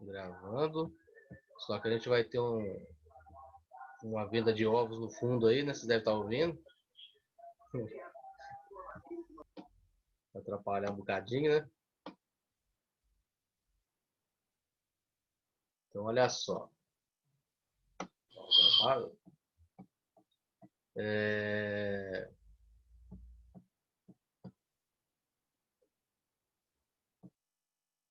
Gravando. Só que a gente vai ter uma venda de ovos no fundo aí, né? Vocês devem estar ouvindo. Atrapalhar um bocadinho, né? Então, olha só.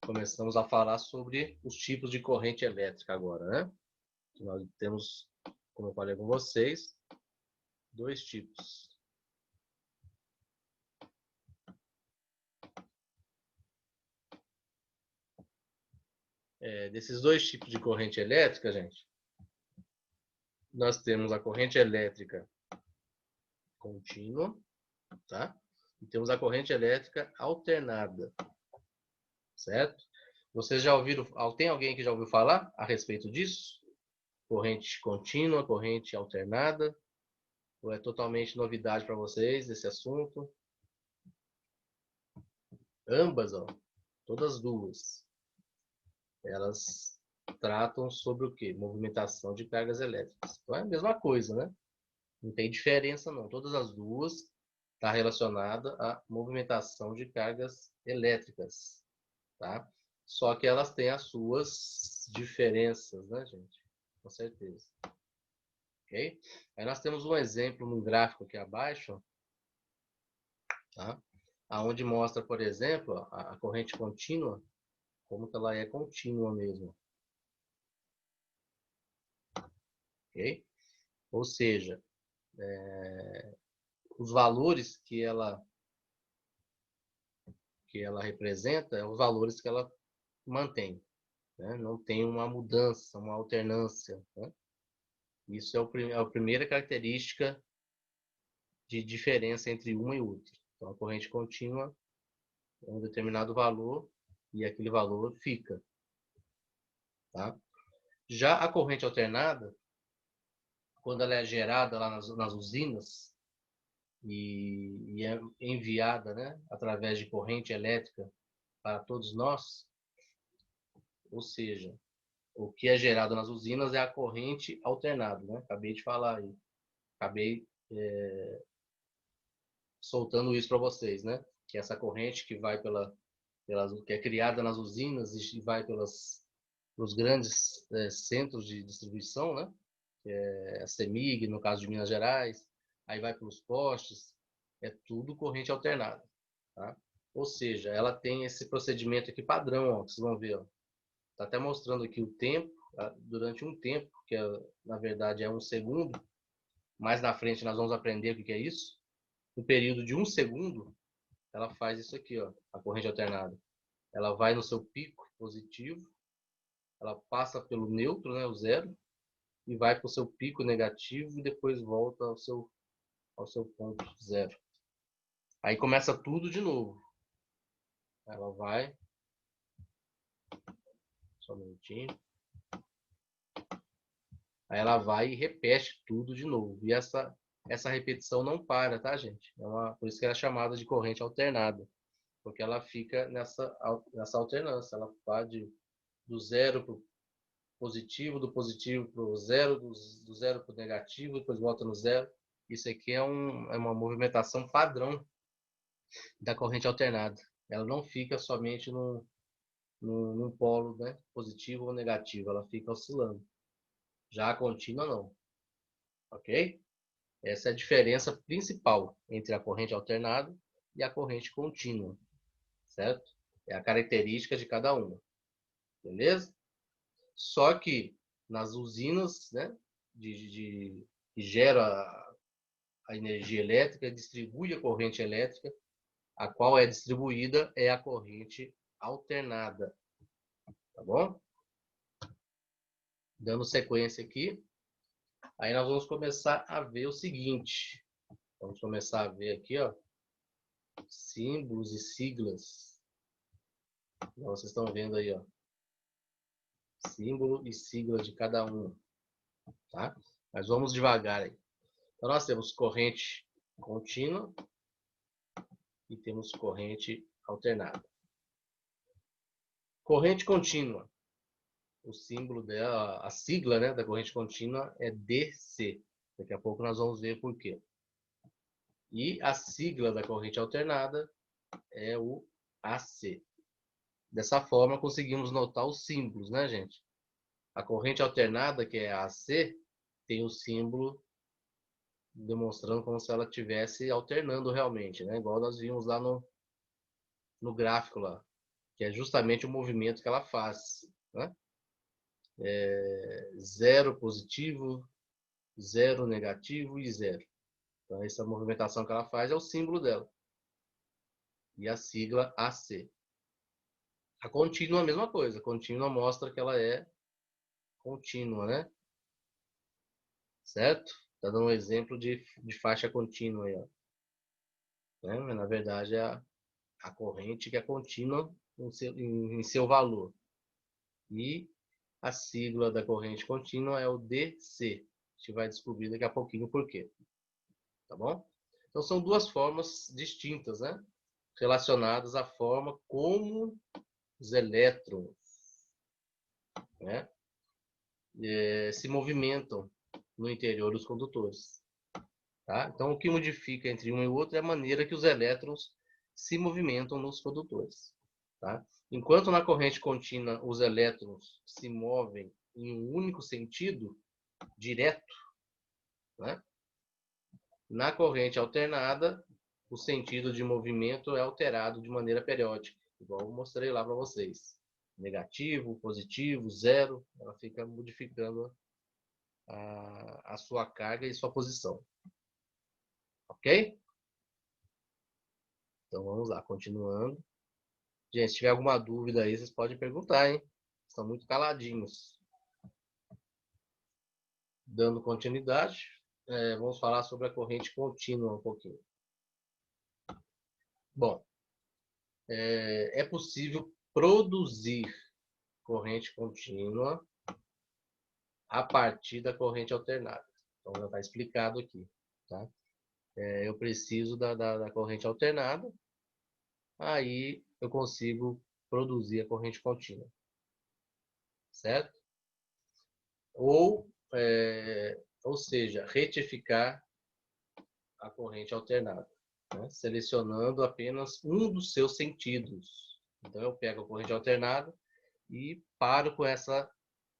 Começamos a falar sobre os tipos de corrente elétrica agora, né? Nós temos, como eu falei com vocês, dois tipos. Desses dois tipos de corrente elétrica, gente, nós temos a corrente elétrica contínua, tá? E temos a corrente elétrica alternada, certo? Vocês já ouviram, tem alguém que já ouviu falar a respeito disso? Corrente contínua, corrente alternada? Ou é totalmente novidade para vocês esse assunto? Ambas, ó, todas duas, elas tratam sobre o quê? Movimentação de cargas elétricas. Então é a mesma coisa, né? Não tem diferença não. Todas as duas estão relacionadas à movimentação de cargas elétricas, tá? Só que elas têm as suas diferenças, né, gente? Com certeza. Ok? Aí nós temos um exemplo no gráfico aqui abaixo, tá? Aonde mostra, por exemplo, a corrente contínua, como que ela é contínua mesmo. Ok? Ou seja, os valores que ela representa, são os valores que ela mantém. Né? Não tem uma mudança, uma alternância. Né? Isso é a primeira característica de diferença entre uma e outra. Então, a corrente contínua é um determinado valor e aquele valor fica. Tá? Já a corrente alternada, quando ela é gerada lá nas usinas e é enviada, né, através de corrente elétrica para todos nós, ou seja, o que é gerado nas usinas é a corrente alternada, né? Acabei de falar aí. Acabei soltando isso para vocês, né? Que essa corrente que vai que é criada nas usinas e vai pelos grandes centros de distribuição, né? Que é a CEMIG, no caso de Minas Gerais, aí vai pelos postes, é tudo corrente alternada, tá? Ou seja, ela tem esse procedimento aqui padrão, ó, que vocês vão ver, ó. Tá até mostrando aqui o tempo, durante um tempo, que na verdade é um segundo, mais na frente nós vamos aprender o que é isso. No período de um segundo, ela faz isso aqui, ó, a corrente alternada. Ela vai no seu pico positivo, ela passa pelo neutro, né, o zero, e vai para o seu pico negativo e depois volta ao seu ponto zero. Aí começa tudo de novo. Ela vai, só um minutinho. Aí ela vai e repete tudo de novo. E essa repetição não para, tá, gente? Por isso que ela é chamada de corrente alternada. Porque ela fica nessa alternância. Ela vai do zero para o positivo, do positivo para o zero, do zero para o negativo, depois volta no zero. Isso aqui é uma movimentação padrão da corrente alternada. Ela não fica somente num polo, né, positivo ou negativo. Ela fica oscilando. Já a contínua, não. Ok? Essa é a diferença principal entre a corrente alternada e a corrente contínua, certo? É a característica de cada uma, beleza? Só que nas usinas, né, que geram a energia elétrica, distribui a corrente elétrica, a qual é distribuída é a corrente alternada, tá bom? Dando sequência aqui, aí nós vamos começar a ver o seguinte. Vamos começar a ver aqui, ó, símbolos e siglas. Vocês estão vendo aí, ó, símbolo e sigla de cada um, tá? Mas vamos devagar aí. Então nós temos corrente contínua e temos corrente alternada. Corrente contínua. o símbolo dela, a sigla, né, da corrente contínua é DC. Daqui a pouco nós vamos ver por quê. E a sigla da corrente alternada é o AC. Dessa forma, conseguimos notar os símbolos, né, gente? A corrente alternada, que é a AC, tem o símbolo demonstrando como se ela estivesse alternando realmente, né? Igual nós vimos lá no gráfico lá, que é justamente o movimento que ela faz, né? Zero positivo, zero negativo e zero. Então, essa movimentação que ela faz é o símbolo dela. E a sigla AC. A contínua é a mesma coisa. A contínua mostra que ela é contínua, né? Certo? Está dando um exemplo de faixa contínua aí, ó. Né? Mas, na verdade, é a corrente que é contínua em seu valor. E a sigla da corrente contínua é o DC. A gente vai descobrir daqui a pouquinho por quê. Tá bom? Então, são duas formas distintas, né? Relacionadas à forma como os elétrons, né, se movimentam no interior dos condutores. Tá? Então, o que modifica entre um e o outro é a maneira que os elétrons se movimentam nos condutores. Tá? Enquanto na corrente contínua os elétrons se movem em um único sentido, direto, né? Na corrente alternada, o sentido de movimento é alterado de maneira periódica, igual eu mostrei lá para vocês. Negativo, positivo, zero, ela fica modificando a sua carga e sua posição. Ok? Então vamos lá, continuando. Gente, se tiver alguma dúvida aí, vocês podem perguntar, hein? Estão muito caladinhos. Dando continuidade, vamos falar sobre a corrente contínua um pouquinho. Bom, é possível produzir corrente contínua a partir da corrente alternada. Então já está explicado aqui. Tá? Eu preciso da corrente alternada, aí eu consigo produzir a corrente contínua. Certo? Ou seja, retificar a corrente alternada, né? Selecionando apenas um dos seus sentidos. Então eu pego a corrente alternada e paro com essa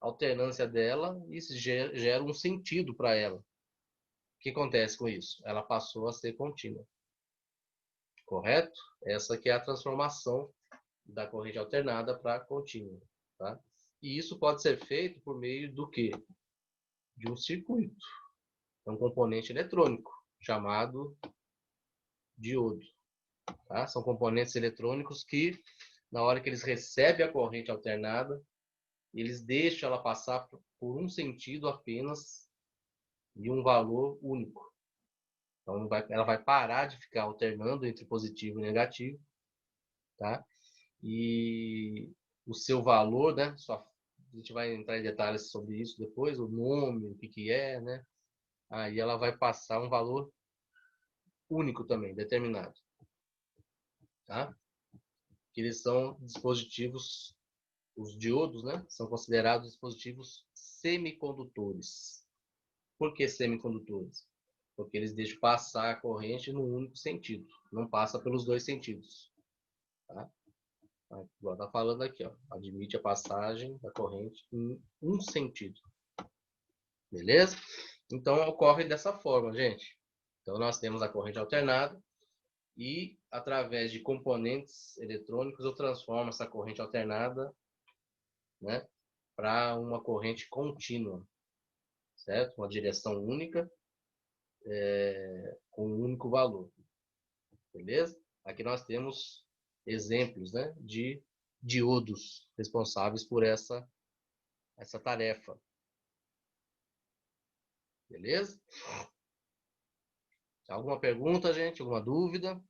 alternância dela e gera um sentido para ela. O que acontece com isso? Ela passou a ser contínua. Correto? Essa que é a transformação da corrente alternada para contínua. Tá? E isso pode ser feito por meio do quê? De um circuito. É um componente eletrônico chamado diodo. Tá? São componentes eletrônicos que, na hora que eles recebem a corrente alternada, eles deixam ela passar por um sentido apenas de um valor único. Então, ela vai parar de ficar alternando entre positivo e negativo. Tá? E o seu valor, né? A gente vai entrar em detalhes sobre isso depois, o nome, o que é, né? Aí ela vai passar um valor único também, determinado. Tá? Que eles são dispositivos, os diodos, né? São considerados dispositivos semicondutores. Por que semicondutores? Porque eles deixam passar a corrente num único sentido, não passa pelos dois sentidos. Tá? Igual está falando aqui, ó, admite a passagem da corrente em um sentido. Beleza? Então ocorre dessa forma, gente. Então nós temos a corrente alternada e através de componentes eletrônicos eu transformo essa corrente alternada, né, para uma corrente contínua, certo? Uma direção única, com um único valor. Beleza? Aqui nós temos exemplos, né, de diodos responsáveis por essa tarefa. Beleza? Alguma pergunta, gente? Alguma dúvida?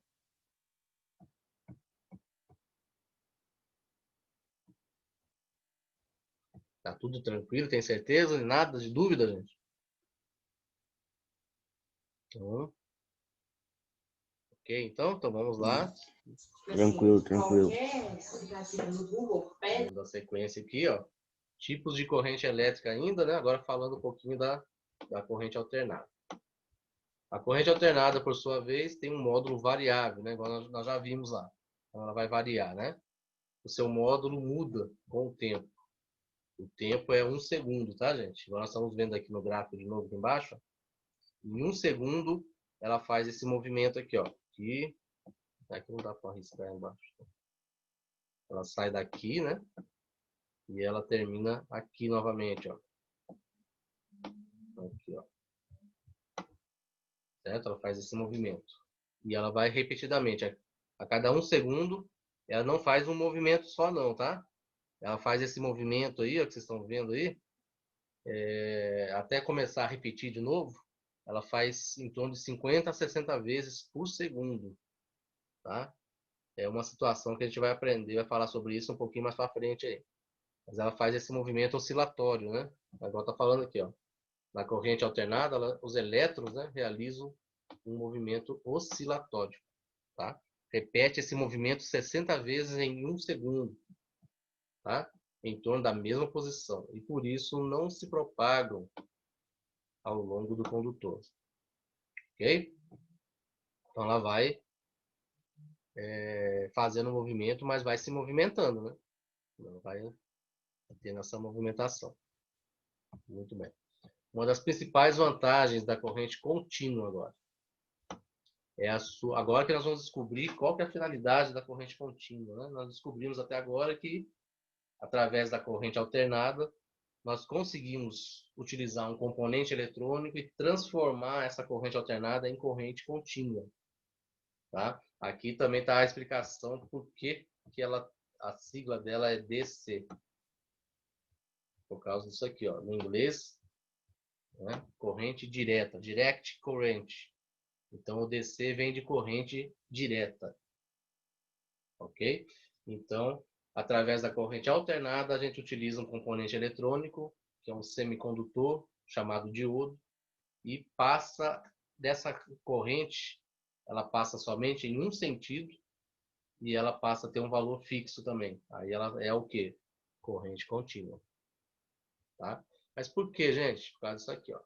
Tá tudo tranquilo? Tem certeza? Nada de dúvida, gente? Então, ok, então vamos lá. Tranquilo, tranquilo. Vamos dar sequência aqui, ó. Tipos de corrente elétrica ainda, né? Agora falando um pouquinho da corrente alternada. A corrente alternada, por sua vez, tem um módulo variável, né? Igual nós já vimos lá. Então, ela vai variar, né? O seu módulo muda com o tempo. O tempo é 1 segundo, tá, gente? Agora nós estamos vendo aqui no gráfico de novo aqui embaixo. Em 1 segundo, ela faz esse movimento aqui, ó. Aqui não dá para arriscar embaixo. Ela sai daqui, né? E ela termina aqui novamente, ó. Aqui, ó. Certo? Ela faz esse movimento. E ela vai repetidamente. A cada 1 segundo, ela não faz um movimento só não, tá? Ela faz esse movimento aí, ó, que vocês estão vendo aí. Até começar a repetir de novo, ela faz em torno de 50 a 60 vezes por segundo, tá? É uma situação que a gente vai aprender, vai falar sobre isso um pouquinho mais para frente aí. Mas ela faz esse movimento oscilatório, né? Agora tá falando aqui, ó. Na corrente alternada, os elétrons, né, realizam um movimento oscilatório, tá? Repete esse movimento 60 vezes em 1 segundo, tá? Em torno da mesma posição. E por isso não se propagam ao longo do condutor. Ok? Então ela vai fazendo o movimento, mas vai se movimentando, né? Ela vai tendo essa movimentação. Muito bem. Uma das principais vantagens da corrente contínua agora agora que nós vamos descobrir qual que é a finalidade da corrente contínua, né? Nós descobrimos até agora que através da corrente alternada nós conseguimos utilizar um componente eletrônico e transformar essa corrente alternada em corrente contínua, tá? Aqui também está a explicação do porquê que a sigla dela é DC. Por causa disso aqui, ó, no inglês, né? Corrente direta, direct current. Então o DC vem de corrente direta, ok? Então, através da corrente alternada, a gente utiliza um componente eletrônico, que é um semicondutor chamado diodo, e passa dessa corrente, ela passa somente em um sentido e ela passa a ter um valor fixo também. Aí ela é o quê? Corrente contínua. Tá? Mas por que, gente? Por causa disso aqui, ó.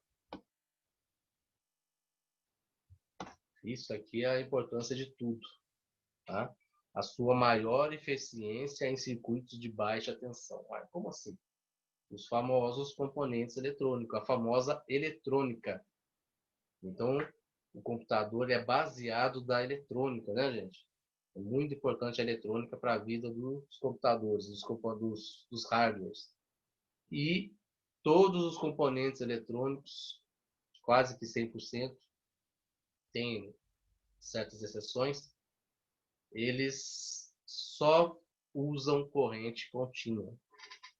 Isso aqui é a importância de tudo, tá? A sua maior eficiência em circuitos de baixa tensão. Ah, como assim? Os famosos componentes eletrônicos, a famosa eletrônica. Então, o computador é baseado da eletrônica, né, gente? É muito importante a eletrônica para a vida dos computadores, dos hardwares. E todos os componentes eletrônicos, quase que 100%, tem certas exceções, eles só usam corrente contínua.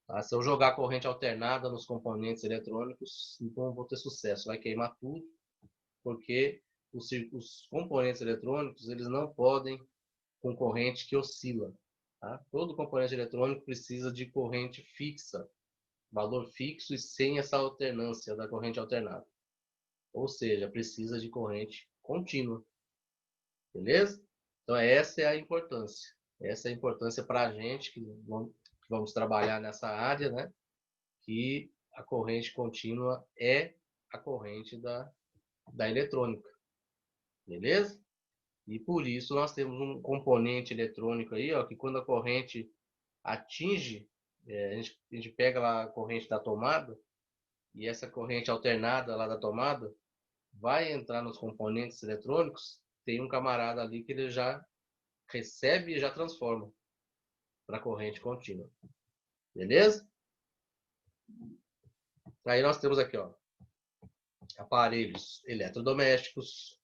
Tá? Se eu jogar corrente alternada nos componentes eletrônicos, então eu vou ter sucesso, vai queimar tudo, porque os componentes eletrônicos eles não podem com corrente que oscila. Tá? Todo componente eletrônico precisa de corrente fixa, valor fixo e sem essa alternância da corrente alternada. Ou seja, precisa de corrente contínua. Beleza? Então essa é a importância. Essa é a importância para a gente que vamos trabalhar nessa área, né? Que a corrente contínua é a corrente da eletrônica. Beleza? E por isso nós temos um componente eletrônico aí, ó, que quando a corrente atinge, a gente pega lá a corrente da tomada, e essa corrente alternada lá da tomada vai entrar nos componentes eletrônicos, tem um camarada ali que ele já recebe e já transforma para corrente contínua. Beleza? Aí nós temos aqui, ó, aparelhos eletrodomésticos,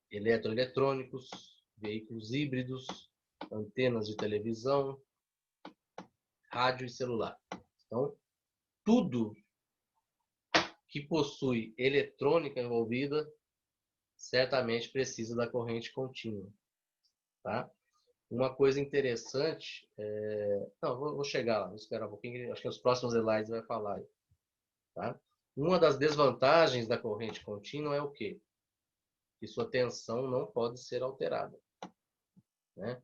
eletroeletrônicos, veículos híbridos, antenas de televisão, rádio e celular. Então, tudo que possui eletrônica envolvida certamente precisa da corrente contínua. Tá? Uma coisa interessante, não, vou chegar lá, vou esperar um pouquinho, acho que os próximos slides vai falar. Tá? Uma das desvantagens da corrente contínua é o quê? Que sua tensão não pode ser alterada. Né?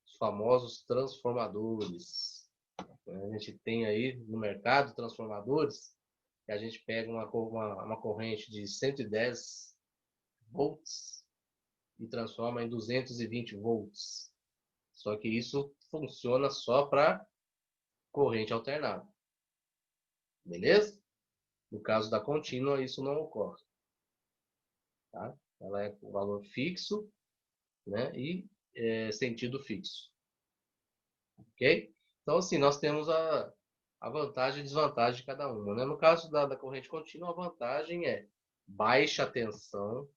Os famosos transformadores. A gente tem aí no mercado transformadores que a gente pega uma corrente de 110 volts e transforma em 220 volts. Só que isso funciona só para corrente alternada. Beleza? No caso da contínua, isso não ocorre. Tá? Ela é com valor fixo, né? E sentido fixo. Ok? Então, assim, nós temos a vantagem e desvantagem de cada uma. Né? No caso da corrente contínua, a vantagem é baixa tensão.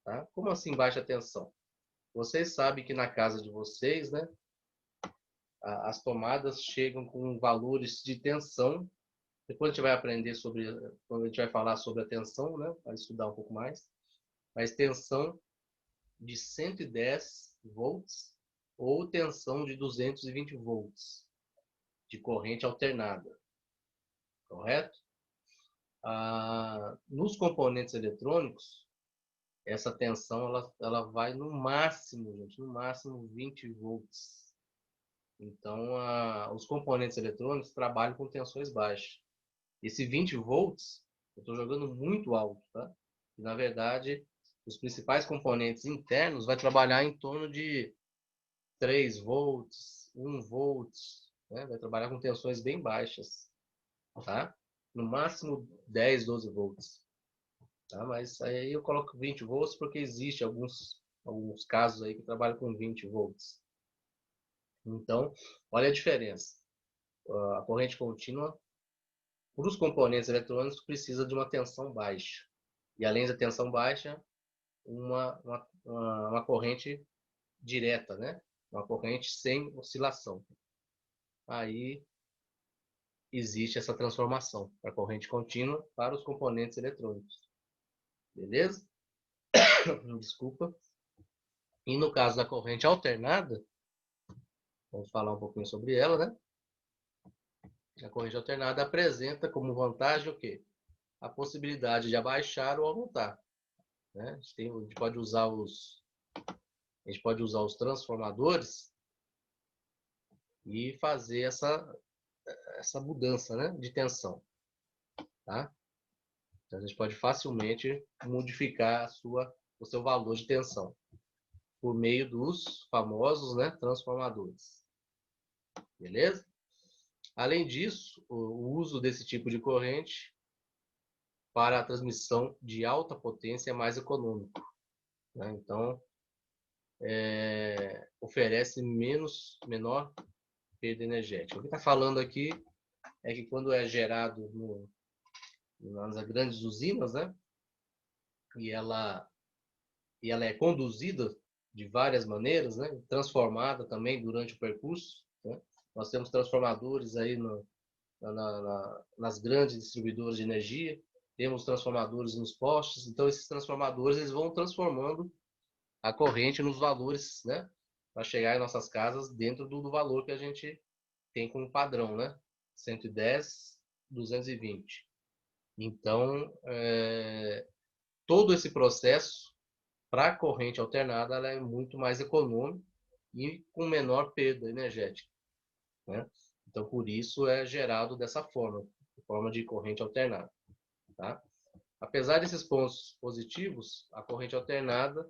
Tá? Como assim baixa tensão? Vocês sabem que na casa de vocês, né, as tomadas chegam com valores de tensão. Depois a gente vai aprender sobre, quando a gente vai falar sobre a tensão, né, vai estudar um pouco mais. Mas tensão de 110 volts ou tensão de 220 volts de corrente alternada, correto? Nos componentes eletrônicos, essa tensão ela vai no máximo, gente, no máximo 20 volts. Então, os componentes eletrônicos trabalham com tensões baixas. Esse 20 volts, eu estou jogando muito alto, tá? E, na verdade, os principais componentes internos vai trabalhar em torno de 3 volts, 1 volts, né? Vai trabalhar com tensões bem baixas, tá? No máximo 10, 12 volts. Tá? Mas aí eu coloco 20 volts porque existe alguns casos aí que trabalham com 20 volts. Então, olha a diferença. A corrente contínua, para os componentes eletrônicos, precisa de uma tensão baixa. E além da tensão baixa, uma corrente direta, né? Uma corrente sem oscilação. Aí existe essa transformação para a corrente contínua para os componentes eletrônicos. Beleza? Desculpa. E no caso da corrente alternada, vamos falar um pouquinho sobre ela, né? A corrente alternada apresenta como vantagem o quê? A possibilidade de abaixar ou aumentar. Né? A gente pode usar os transformadores e fazer essa mudança, né, de tensão. Tá? Então, a gente pode facilmente modificar o seu valor de tensão por meio dos famosos, né, transformadores. Beleza? Além disso, o uso desse tipo de corrente para a transmissão de alta potência é mais econômico. Né? Então, oferece menor perda energética. O que está falando aqui é que quando é gerado nas grandes usinas, né, e ela é conduzida de várias maneiras, né, transformada também durante o percurso, né? Nós temos transformadores aí nas grandes distribuidoras de energia, temos transformadores nos postes, então esses transformadores eles vão transformando a corrente nos valores, né, para chegar em nossas casas dentro do valor que a gente tem como padrão, né, 110, 220. Então, todo esse processo para a corrente alternada ela é muito mais econômico e com menor perda energética, né? Então, por isso é gerado dessa forma de corrente alternada. Tá? Apesar desses pontos positivos, a corrente alternada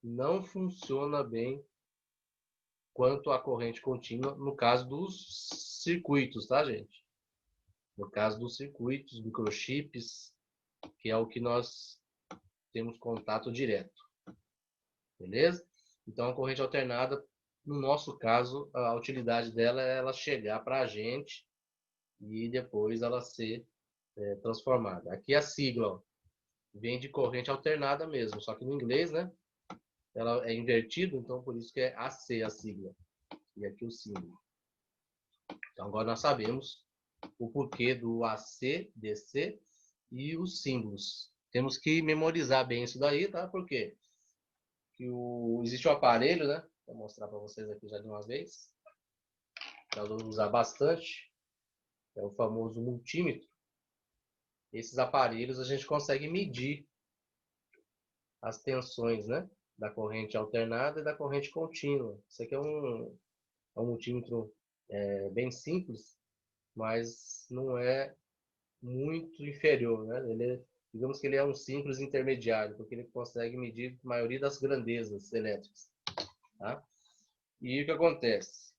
não funciona bem quanto a corrente contínua no caso dos circuitos, tá, gente? No caso dos circuitos, microchips, que é o que nós temos contato direto. Beleza? Então, a corrente alternada, no nosso caso, a utilidade dela é ela chegar para a gente e depois ela ser transformada. Aqui a sigla, ó, vem de corrente alternada mesmo, só que no inglês, né? Ela é invertido, então por isso que é AC a sigla. E aqui o símbolo. Então agora nós sabemos o porquê do AC, DC e os símbolos. Temos que memorizar bem isso daí, tá? Por quê? Existe um aparelho, né? Vou mostrar para vocês aqui já de uma vez. Nós vamos usar bastante. É o famoso multímetro. Esses aparelhos a gente consegue medir as tensões, né, da corrente alternada e da corrente contínua. Isso aqui é um multímetro É bem simples, mas não é muito inferior, né? Digamos que ele é um simples intermediário, porque ele consegue medir a maioria das grandezas elétricas. Tá? E o que acontece?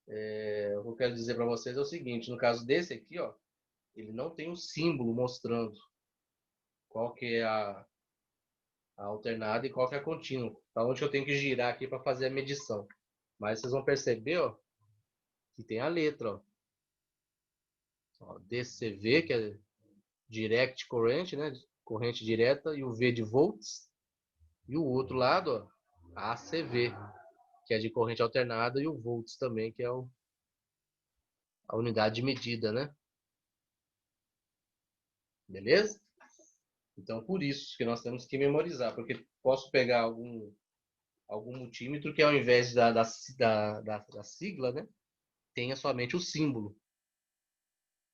O que eu quero dizer para vocês é o seguinte, no caso desse aqui, ó, ele não tem um símbolo mostrando qual que é a alternada e qual que é a contínua, para onde eu tenho que girar aqui para fazer a medição. Mas vocês vão perceber, ó, que tem a letra, ó, DCV, que é Direct Current, né, corrente direta, e o V de volts, e o outro lado, ó, ACV, que é de corrente alternada, e o volts também, que é a unidade de medida, né? Beleza? Então, por isso que nós temos que memorizar, porque posso pegar algum multímetro que ao invés da sigla, né, tenha somente o símbolo.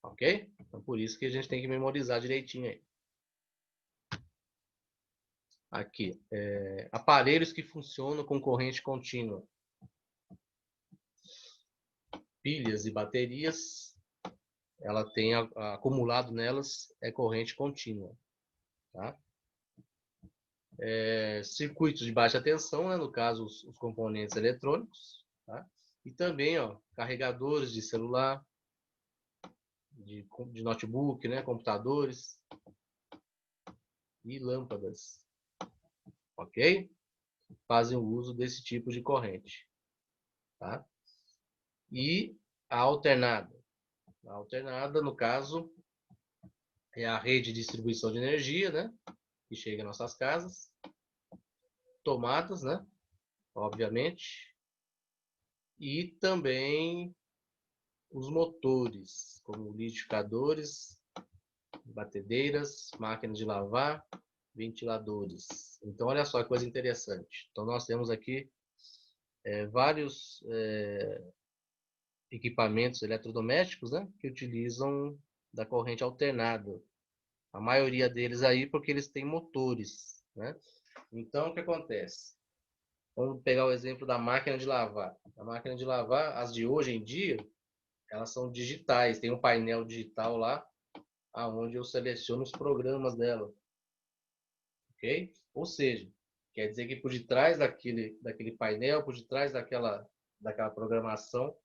Ok? Então, por isso que a gente tem que memorizar direitinho aí. Aqui, aparelhos que funcionam com corrente contínua. Pilhas e baterias, ela tem acumulado nelas corrente contínua. Tá? Circuitos de baixa tensão, né, no caso os componentes eletrônicos. Tá? E também, ó, carregadores de celular, de notebook, né, computadores e lâmpadas. Ok? Fazem o uso desse tipo de corrente. Tá? E a alternada. A alternada, no caso, é a rede de distribuição de energia, né, que chega em nossas casas. Tomadas, né, obviamente. E também os motores, como liquidificadores, batedeiras, máquinas de lavar, ventiladores. Então, olha só que coisa interessante. Então, nós temos aqui vários equipamentos eletrodomésticos, né, que utilizam da corrente alternada. A maioria deles aí porque eles têm motores, né? Então, o que acontece? Vamos pegar o exemplo da máquina de lavar. A máquina de lavar, as de hoje em dia, elas são digitais. Tem um painel digital lá, aonde eu seleciono os programas dela. Ok? Ou seja, quer dizer que por detrás daquele painel, por detrás daquela programação,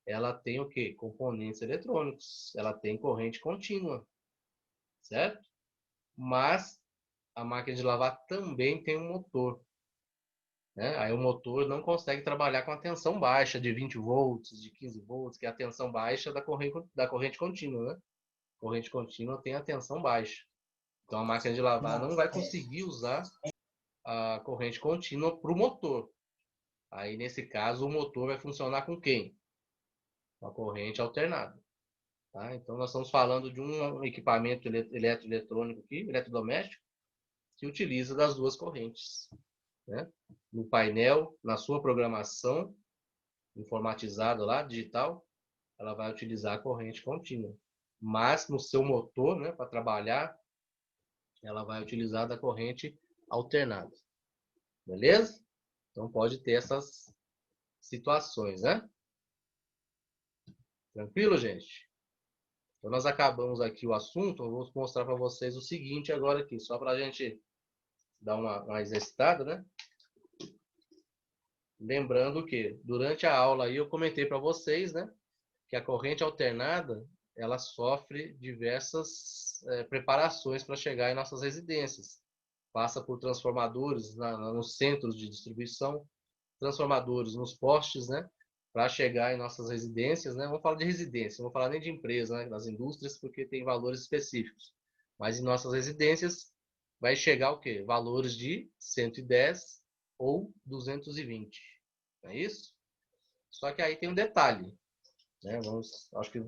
ela tem o quê? Componentes eletrônicos. Ela tem corrente contínua. Certo? Mas a máquina de lavar também tem um motor. Né? Aí o motor não consegue trabalhar com a tensão baixa de 20 volts, de 15 volts, que é a tensão baixa da corrente contínua. Né? Corrente contínua tem a tensão baixa. Então a máquina de lavar não vai conseguir usar a corrente contínua para o motor. Aí nesse caso o motor vai funcionar com quem? Com a corrente alternada. Tá? Então nós estamos falando de um equipamento eletroeletrônico aqui, eletrodoméstico, que utiliza das duas correntes. Né? No painel, na sua programação informatizada lá, digital, ela vai utilizar a corrente contínua. Mas no seu motor, né, para trabalhar, ela vai utilizar da corrente alternada. Beleza? Então pode ter essas situações, né? Tranquilo, gente? Então nós acabamos aqui o assunto. Eu vou mostrar para vocês o seguinte agora aqui, só para a gente dar uma exercitada, né? Lembrando que durante a aula aí eu comentei para vocês, né, que a corrente alternada ela sofre diversas preparações para chegar em nossas residências. Passa por transformadores nos centros de distribuição, transformadores nos postes, né, para chegar em nossas residências, né. Vamos falar de residência, não vou falar nem de empresa, né, das indústrias, porque tem valores específicos. Mas em nossas residências vai chegar o quê? Valores de 110 ou 220. Não é isso? Só que aí tem um detalhe, né? Acho que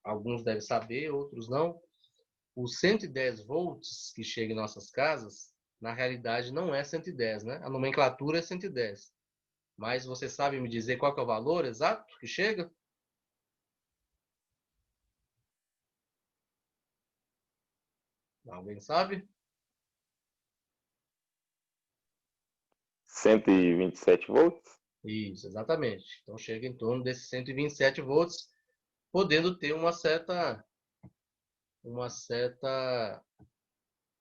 alguns devem saber, outros não. Os 110 volts que chega em nossas casas, na realidade não é 110, né? A nomenclatura é 110. Mas você sabe me dizer qual que é o valor exato que chega? Alguém sabe? 127 volts? Isso, exatamente. Então chega em torno desses 127 volts, podendo ter uma certa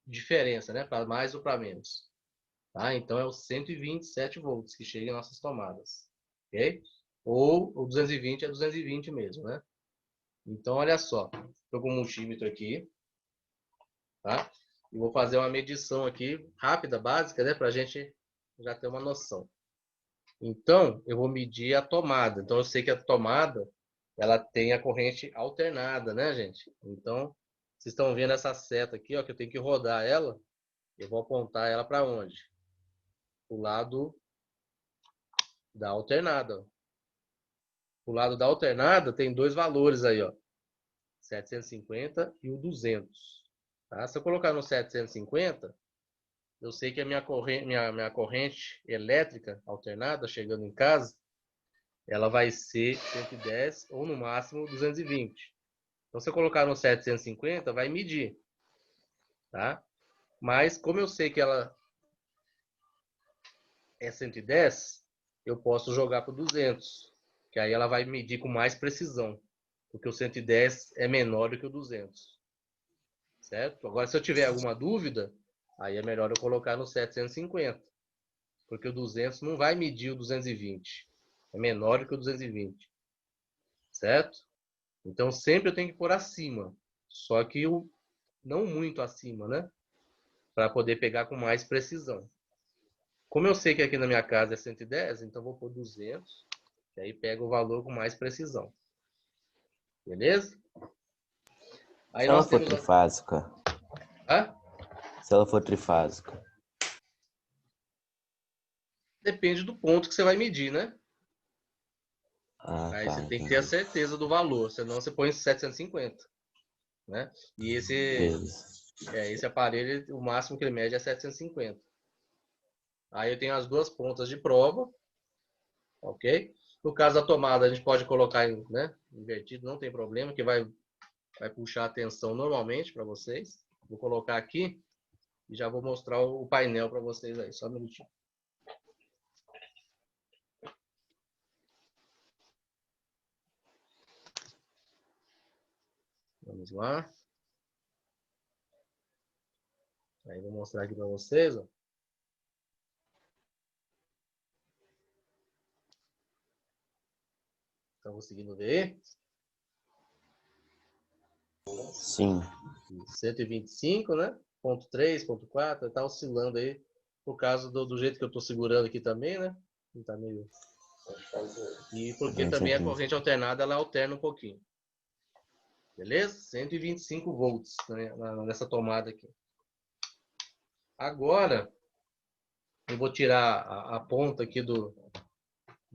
diferença, né? Para mais ou para menos. Tá? Então é os 127 volts que chegam em nossas tomadas. Ok? Ou o 220 é 220 mesmo, né? Então, olha só. Estou com um multímetro aqui. Tá? E vou fazer uma medição aqui, rápida, básica, né? Para a gente já ter uma noção. Então, eu vou medir a tomada. Então, eu sei que a tomada, ela tem a corrente alternada, né, gente? Então, vocês estão vendo essa seta aqui, ó, que eu tenho que rodar ela. Eu vou apontar ela para onde? O lado da alternada. O lado da alternada tem dois valores aí, ó. 750 e o 200. Tá? Se eu colocar no 750, eu sei que a minha corrente elétrica alternada, chegando em casa, ela vai ser 110 ou no máximo 220. Então, se eu colocar no 750, vai medir. Tá? Mas, como eu sei que ela é 110, eu posso jogar para 200, que aí ela vai medir com mais precisão, porque o 110 é menor do que o 200. Certo? Agora, se eu tiver alguma dúvida, aí é melhor eu colocar no 750, porque o 200 não vai medir o 220. É menor do que o 220. Certo? Então, sempre eu tenho que pôr acima. Só que não muito acima, né? Para poder pegar com mais precisão. Como eu sei que aqui na minha casa é 110, então vou pôr 200, que aí pega o valor com mais precisão. Beleza? Aí Se ela nós for temos... trifásica. Hã? Se ela for trifásica. Depende do ponto que você vai medir, né? Ah, Aí tá, você tem que ter a entendi. certeza do valor, senão você põe 750, né? E Beleza. esse aparelho, o máximo que ele mede é 750. Aí eu tenho as duas pontas de prova, ok? No caso da tomada, a gente pode colocar né, invertido, não tem problema, que vai puxar a tensão normalmente para vocês. Vou colocar aqui e já vou mostrar o painel para vocês aí, só um minutinho. Vamos lá. Aí vou mostrar aqui para vocês, ó. Estão conseguindo ver? Sim. 125, né? Ponto 3, ponto 4, tá oscilando aí por causa do jeito que eu estou segurando aqui também, né? Tá meio... E porque também a corrente alternada, ela alterna um pouquinho. Beleza? 125 volts, né, nessa tomada aqui. Agora, eu vou tirar a ponta aqui do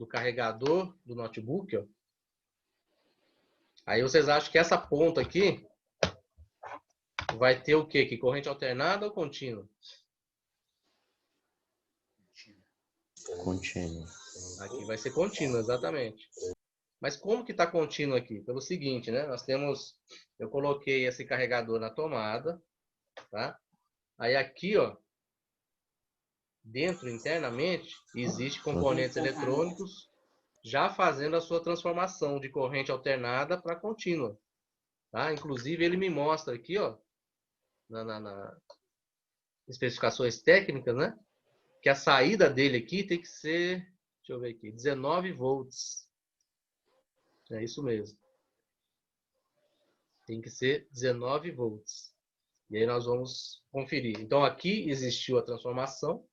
carregador do notebook, ó. Aí vocês acham que essa ponta aqui vai ter o quê? Que corrente alternada ou contínua? Contínua. Aqui vai ser contínua, exatamente. Mas como que está contínuo aqui? Pelo seguinte, né? Eu coloquei esse carregador na tomada, tá? Aí aqui, ó, dentro, internamente, existe componentes eletrônicos já fazendo a sua transformação de corrente alternada para contínua, tá? Inclusive, ele me mostra aqui, ó, na especificações técnicas, né? Que a saída dele aqui tem que ser, deixa eu ver aqui, 19 volts. É isso mesmo. Tem que ser 19 volts. E aí nós vamos conferir. Então aqui existiu a transformação,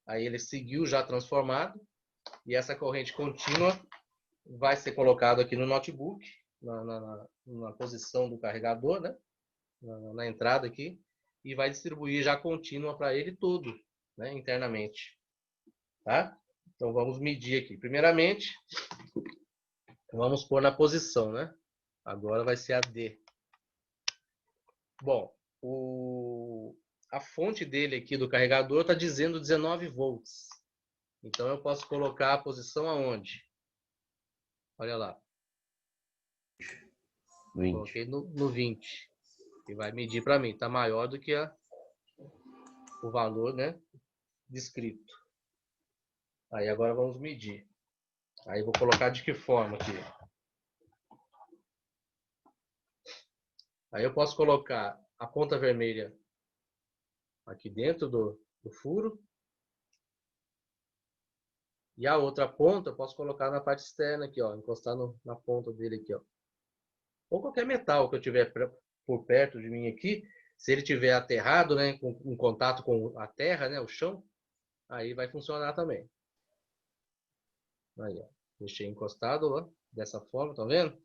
aí ele seguiu já transformado, e essa corrente contínua vai ser colocada aqui no notebook, na posição do carregador, né? Na entrada aqui, e vai distribuir já contínua para ele todo, né? Internamente. Tá? Então vamos medir aqui. Primeiramente, vamos pôr na posição, né? Agora vai ser a D. Bom, a fonte dele aqui do carregador está dizendo 19 volts. Então eu posso colocar a posição aonde? Olha lá. 20. Coloquei no 20. E vai medir para mim. Está maior do que o valor, né, descrito. Aí agora vamos medir. Aí vou colocar de que forma aqui? Aí eu posso colocar a ponta vermelha aqui dentro do furo. E a outra ponta eu posso colocar na parte externa aqui, ó, encostar na ponta dele aqui, ó. Ou qualquer metal que eu tiver por perto de mim aqui, se ele tiver aterrado, né, em contato com a terra, né, o chão, aí vai funcionar também. Aí, ó, deixei encostado, ó, dessa forma, tá vendo?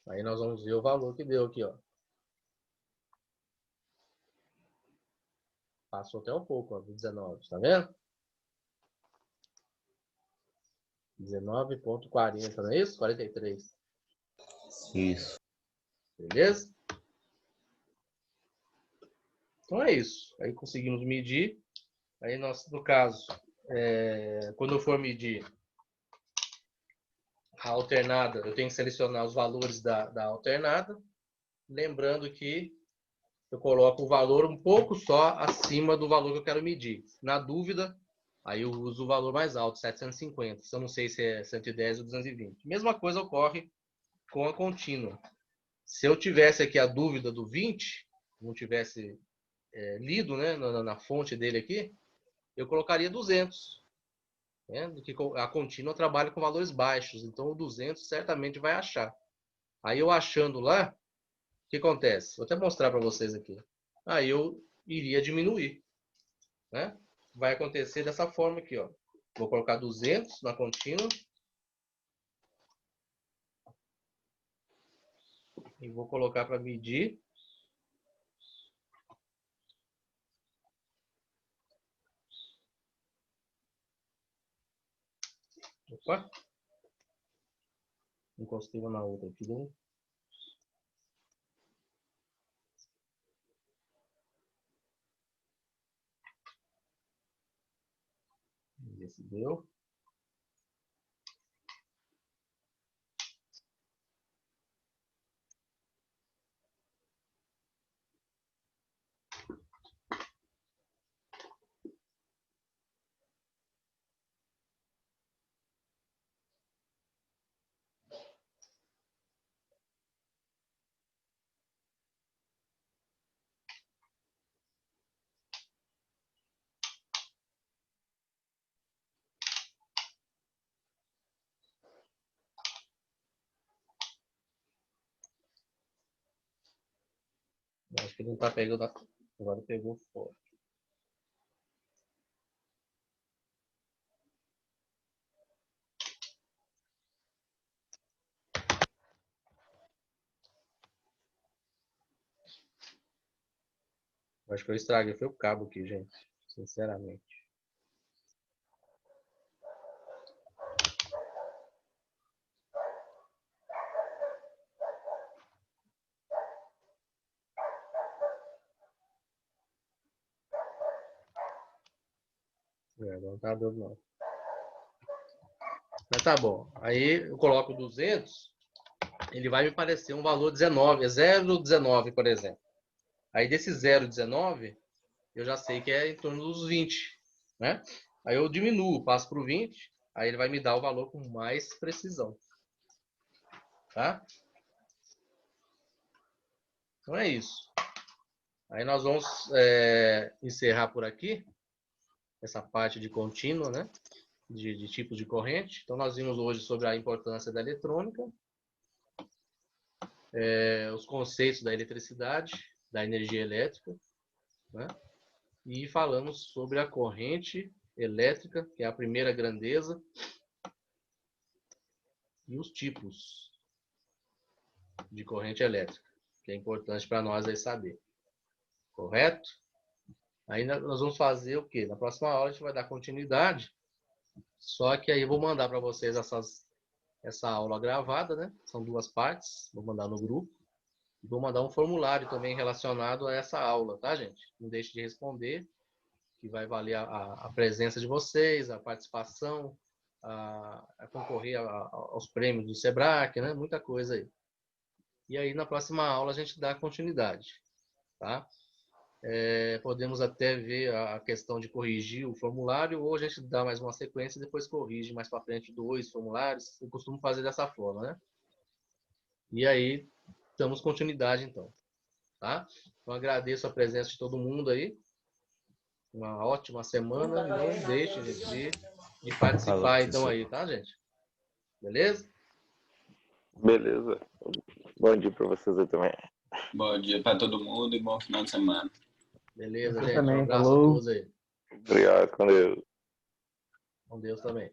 Aí nós vamos ver o valor que deu aqui, ó. Passou até um pouco, ó, do 19, tá vendo? 19,40, não é isso? 43. Isso. Beleza? Então é isso. Aí conseguimos medir. Aí nós, no caso, quando eu for medir a alternada, eu tenho que selecionar os valores da alternada. Lembrando que eu coloco o valor um pouco só acima do valor que eu quero medir. Na dúvida, aí eu uso o valor mais alto, 750. Se eu não sei se é 110 ou 220. Mesma coisa ocorre com a contínua. Se eu tivesse aqui a dúvida do 20, não tivesse lido, né, na fonte dele aqui, eu colocaria 200. Né? A contínua trabalha com valores baixos, então o 200 certamente vai achar. Aí eu achando lá, o que acontece? Vou até mostrar para vocês aqui. Aí eu iria diminuir. Né? Vai acontecer dessa forma aqui, ó. Vou colocar 200 na contínua. E vou colocar para medir. Opa! Encostei uma na outra aqui, né? Vamos ver se deu. Acho que não está pegando. Agora pegou fora. Acho que eu estraguei. Foi o cabo aqui, gente. Sinceramente. Não tá dando não. Mas tá bom. Aí eu coloco 200, ele vai me parecer um valor 19, é 0,19, por exemplo. Aí desse 0,19, eu já sei que é em torno dos 20, né? Aí eu diminuo, passo para o 20, aí ele vai me dar o valor com mais precisão. Tá? Então é isso. Aí nós vamos encerrar por aqui essa parte de contínua, né? De tipos de corrente. Então nós vimos hoje sobre a importância da eletrônica, os conceitos da eletricidade, da energia elétrica, né? E falamos sobre a corrente elétrica, que é a primeira grandeza, e os tipos de corrente elétrica, que é importante para nós aí saber. Correto? Aí nós vamos fazer o quê? Na próxima aula a gente vai dar continuidade, só que aí eu vou mandar para vocês essa aula gravada, né? São 2 partes, vou mandar no grupo. E vou mandar um formulário também relacionado a essa aula, tá, gente? Não deixe de responder, que vai valer a presença de vocês, a participação, a concorrer aos prêmios do SEBRAC, né? Muita coisa aí. E aí, na próxima aula, a gente dá continuidade, tá? Podemos até ver a questão de corrigir o formulário, ou a gente dá mais uma sequência e depois corrige mais para frente 2 formulários. Eu costumo fazer dessa forma, né? E aí, damos continuidade, então. Tá? Então, agradeço a presença de todo mundo aí. Uma ótima semana. E não deixe, gente, de participar, então, aí, tá, gente? Beleza? Beleza. Bom dia para vocês aí também. Bom dia para todo mundo e bom final de semana. Beleza, Você gente. também, Um abraço falou. a todos aí. Obrigado, com Deus. Com Deus também.